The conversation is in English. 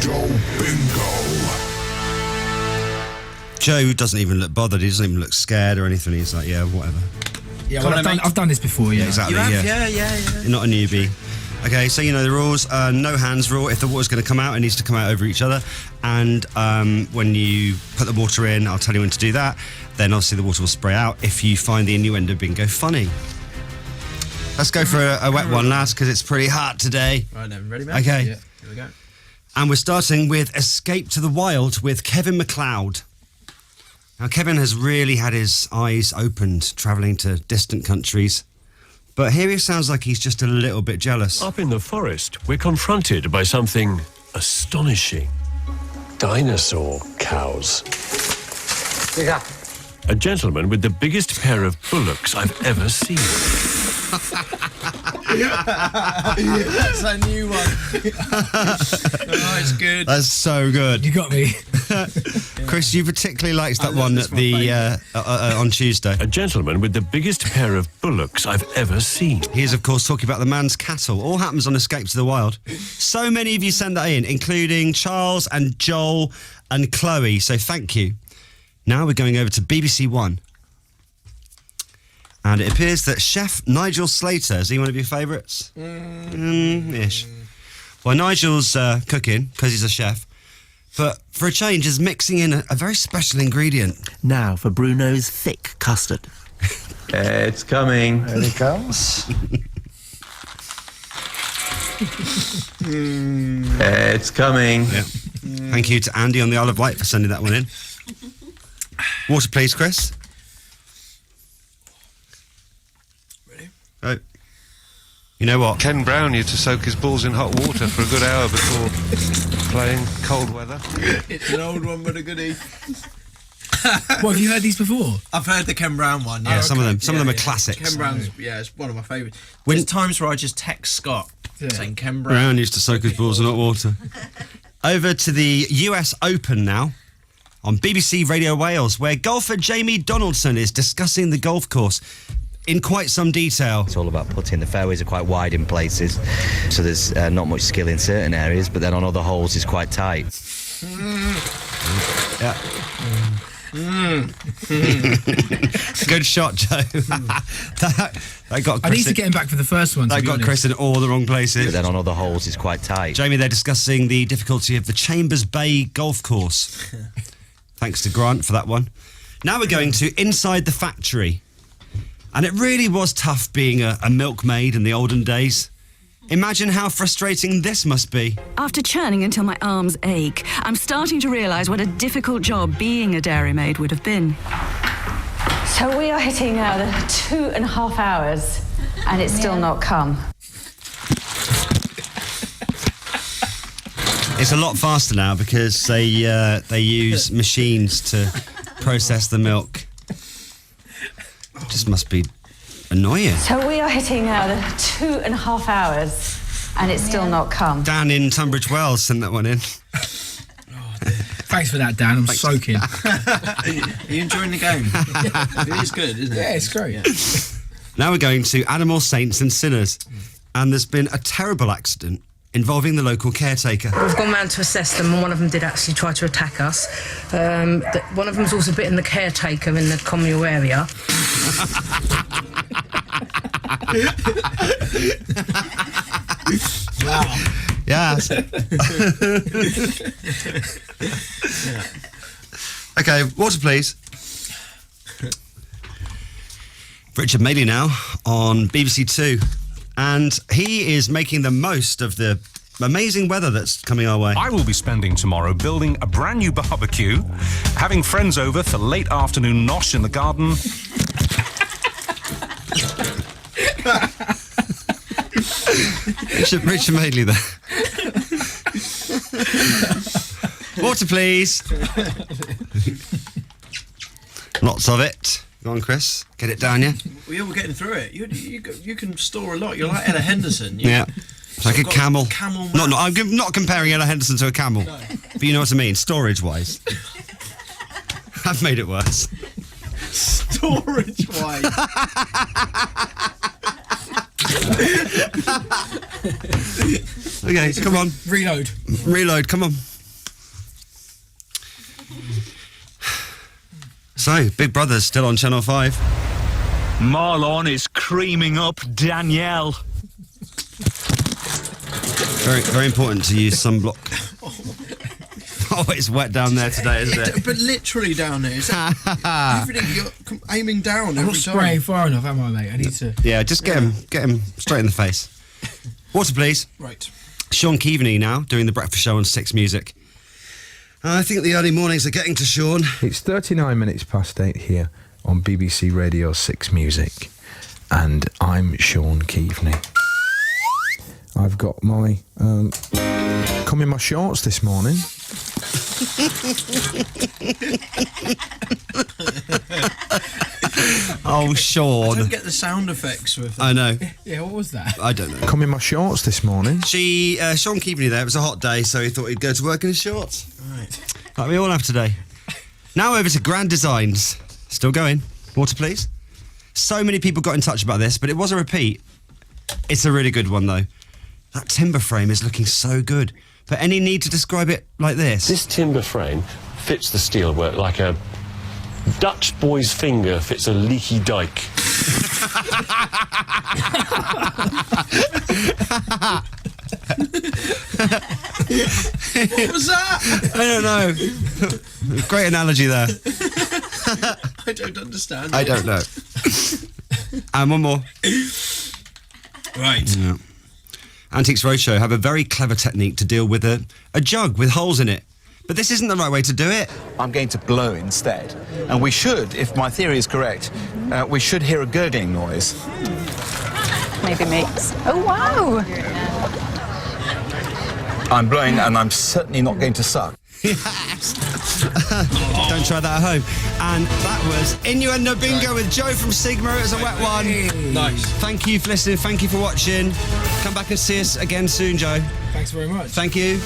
Innuendo Bingo. Joe doesn't even look bothered. He doesn't even look scared or anything. He's like, yeah, whatever. Yeah, well, I've done this before, yeah. Exactly, You have? yeah. Yeah. You're not a newbie. Okay, so you know the rules. No hands rule. If the water's going to come out, it needs to come out over each other. And when you put the water in, I'll tell you when to do that. Then obviously the water will spray out if you find the Innuendo Bingo funny. Let's go for a wet one, lads, because it's pretty hot today. Right then, ready, man? Okay. Yeah, here we go. And we're starting with Escape to the Wild with Kevin MacLeod. Now, Kevin has really had his eyes opened travelling to distant countries. But here he sounds like he's just a little bit jealous. Up in the forest, we're confronted by something astonishing. Dinosaur cows. Yeah. A gentleman with the biggest pair of bullocks I've ever seen. That's a new one. Oh, it's good. That's so good. You got me. Chris, you particularly liked that one at the on Tuesday. A gentleman with the biggest pair of bullocks I've ever seen. He is, of course, talking about the man's cattle. All happens on Escape to the Wild. So many of you sent that in, including Charles and Joel and Chloe, so thank you. Now we're going over to BBC One. And it appears that Chef Nigel Slater, is he one of your favourites? Ish. Well, Nigel's cooking, because he's a chef, but for a change is mixing in a very special ingredient. Now for Bruno's thick custard. It's coming. There he comes. It's coming. Yeah. Thank you to Andy on the Isle of Wight for sending that one in. Water, please, Chris. Ready? Oh. You know what? Ken Brown used to soak his balls in hot water for a good hour before playing cold weather. It's an old one, but a goodie. What, have you heard these before? I've heard the Ken Brown one. Yeah, some of them. Some of them are yeah. classics. Ken Brown's, it's one of my favourites. When- There's times where I just text Scott saying Ken Brown. Brown used to soak his balls in hot water. Over to the US Open now, on BBC Radio Wales, where golfer Jamie Donaldson is discussing the golf course in quite some detail. It's all about putting. The fairways are quite wide in places, so there's not much skill in certain areas, but then on other holes it's quite tight. Yeah. Good shot, Joe. that got Chris. I need to get him back for the first one. That got Chris in all the wrong places. But then on other holes it's quite tight. Jamie, they're discussing the difficulty of the Chambers Bay golf course. Thanks to Grant for that one. Now we're going to Inside the Factory. And it really was tough being a milkmaid in the olden days. Imagine how frustrating this must be. After churning until my arms ache, I'm starting to realise what a difficult job being a dairymaid would have been. So we are hitting now the 2.5 hours, and it's still not come. It's a lot faster now because they use machines to process the milk. It just must be annoying. So we are hitting now the 2.5 hours, and it's still not come. Dan in Tunbridge Wells sent that one in. Thanks for that, Dan. I'm soaking. Are you enjoying the game? It is good, isn't it? Yeah, it's great. Now we're going to Animal Saints and Sinners. And there's been a terrible accident involving the local caretaker. We've gone round to assess them, and one of them did actually try to attack us. One of them's also bitten the caretaker in the communal area. Wow. Yes. Okay, water, please. Richard Madeley now on BBC Two. And he is making the most of the amazing weather that's coming our way. I will be spending tomorrow building a brand new barbecue, having friends over for late afternoon nosh in the garden. Richard Madeley there. Water, please. Lots of it. Go on, Chris. Get it down, yeah? Well, yeah, we're getting through it. You can store a lot. You're like Ella Henderson. Yeah. It's like a camel. Camel. No, I'm not comparing Ella Henderson to a camel. No. But you know what I mean, storage-wise. I've made it worse. Storage-wise. Okay, come on. Reload. Reload, come on. So, Big Brother's still on Channel 5. Marlon is creaming up Danielle. Very, very important to use sunblock. Oh, it's wet down there today, isn't it? But literally down there. Is that everything you're aiming down I'm every not time? spraying far enough, am I, mate? I need to... Yeah, just get him straight in the face. Water, please. Right. Sean Keaveney now, doing the breakfast show on 6 Music. I think the early mornings are getting to Sean. It's 39 minutes past 8 here on BBC Radio 6 Music, and I'm Sean Keaveney. I've got my come in my shorts this morning. Oh, Sean. I don't get the sound effects with I know. Yeah, what was that? I don't know. Come in my shorts this morning. Sean Keaveney there, it was a hot day, so he thought he'd go to work in his shorts. Right. Like we all have today. Now over to Grand Designs. Still going. Water, please. So many people got in touch about this, but it was a repeat. It's a really good one, though. That timber frame is looking so good. But any need to describe it like this? This timber frame fits the steelwork like a Dutch boy's finger fits a leaky dike. What was that? I don't know. Great analogy there. I don't understand. I don't know. And one more. Right. Yeah. Antiques Roadshow have a very clever technique to deal with a jug with holes in it. But this isn't the right way to do it. I'm going to blow instead. And we should, if my theory is correct, we should hear a gurgling noise. Maybe mix. Oh, wow. I'm blowing and I'm certainly not going to suck. Yes. Don't try that at home. And that was Innuendo Bingo with Joe from Sigma. It was a wet one. Nice. Thank you for listening. Thank you for watching. Come back and see us again soon, Joe. Thanks very much. Thank you.